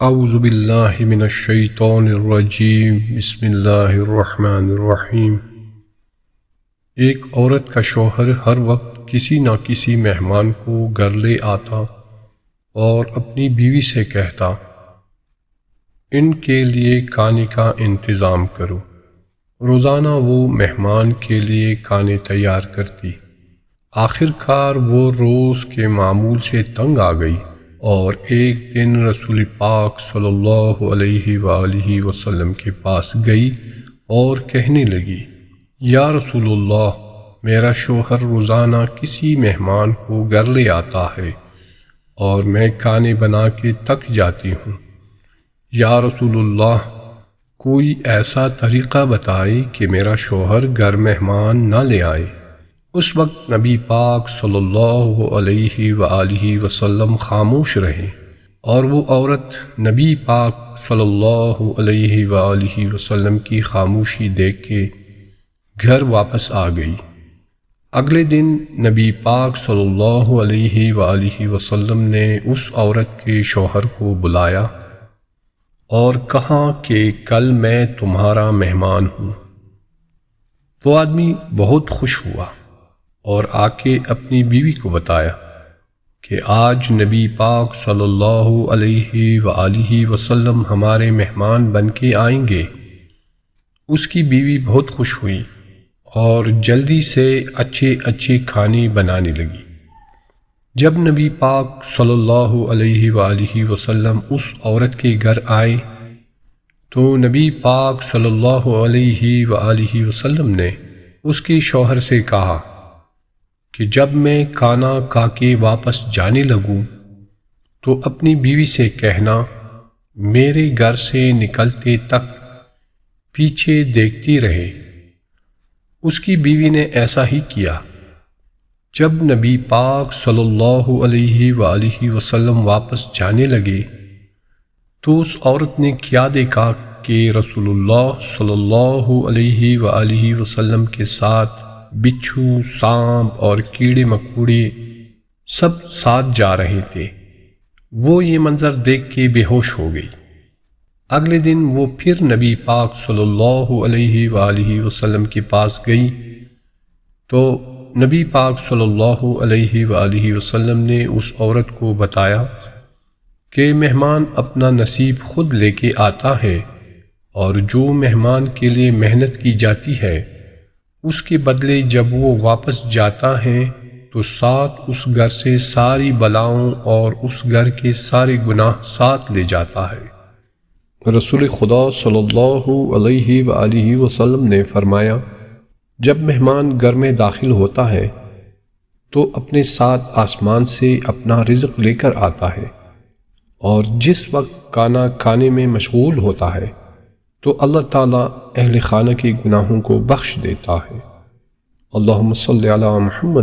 اعوذ باللہ من الشیطان الرجیم بسم اللہ الرحمن الرحیم۔ ایک عورت کا شوہر ہر وقت کسی نہ کسی مہمان کو گھر لے آتا اور اپنی بیوی سے کہتا، ان کے لیے کھانے کا انتظام کرو۔ روزانہ وہ مہمان کے لیے کھانے تیار کرتی۔ آخر کار وہ روز کے معمول سے تنگ آ گئی اور ایک دن رسول پاک صلی اللہ علیہ وآلہ وسلم کے پاس گئی اور کہنے لگی، یا رسول اللہ، میرا شوہر روزانہ کسی مہمان کو گھر لے آتا ہے اور میں کھانے بنا کے تک جاتی ہوں۔ یا رسول اللہ، کوئی ایسا طریقہ بتائے کہ میرا شوہر گھر مہمان نہ لے آئے۔ اس وقت نبی پاک صلی اللہ علیہ وآلہ وسلم خاموش رہے اور وہ عورت نبی پاک صلی اللہ علیہ وآلہ وسلم کی خاموشی دیکھ کے گھر واپس آ گئی۔ اگلے دن نبی پاک صلی اللہ علیہ وآلہ وسلم نے اس عورت کے شوہر کو بلایا اور کہا کہ کل میں تمہارا مہمان ہوں۔ وہ آدمی بہت خوش ہوا اور آ کے اپنی بیوی کو بتایا کہ آج نبی پاک صلی اللہ علیہ وآلہ وسلم ہمارے مہمان بن کے آئیں گے۔ اس کی بیوی بہت خوش ہوئی اور جلدی سے اچھے کھانے بنانے لگی۔ جب نبی پاک صلی اللہ علیہ وآلہ وسلم اس عورت کے گھر آئے تو نبی پاک صلی اللہ علیہ وآلہ وسلم نے اس کے شوہر سے کہا کہ جب میں کھانا کھا کے واپس جانے لگوں تو اپنی بیوی سے کہنا میرے گھر سے نکلتے تک پیچھے دیکھتی رہے۔ اس کی بیوی نے ایسا ہی کیا۔ جب نبی پاک صلی اللہ علیہ وآلہ وسلم واپس جانے لگے تو اس عورت نے کیا دیکھا کہ رسول اللہ صلی اللہ علیہ وآلہ وسلم کے ساتھ بچھو، سانپ اور کیڑے مکوڑے سب ساتھ جا رہے تھے۔ وہ یہ منظر دیکھ کے بے ہوش ہو گئی۔ اگلے دن وہ پھر نبی پاک صلی اللہ علیہ وآلہ وسلم کے پاس گئی تو نبی پاک صلی اللہ علیہ وآلہ وسلم نے اس عورت کو بتایا کہ مہمان اپنا نصیب خود لے کے آتا ہے اور جو مہمان کے لیے محنت کی جاتی ہے اس کے بدلے جب وہ واپس جاتا ہے تو ساتھ اس گھر سے ساری بلاؤں اور اس گھر کے سارے گناہ ساتھ لے جاتا ہے۔ رسول خدا صلی اللہ علیہ وآلہ وسلم نے فرمایا، جب مہمان گھر میں داخل ہوتا ہے تو اپنے ساتھ آسمان سے اپنا رزق لے کر آتا ہے، اور جس وقت کھانا کھانے میں مشغول ہوتا ہے تو اللہ تعالیٰ اہل خانہ کے گناہوں کو بخش دیتا ہے۔ اللہم صلی علی محمد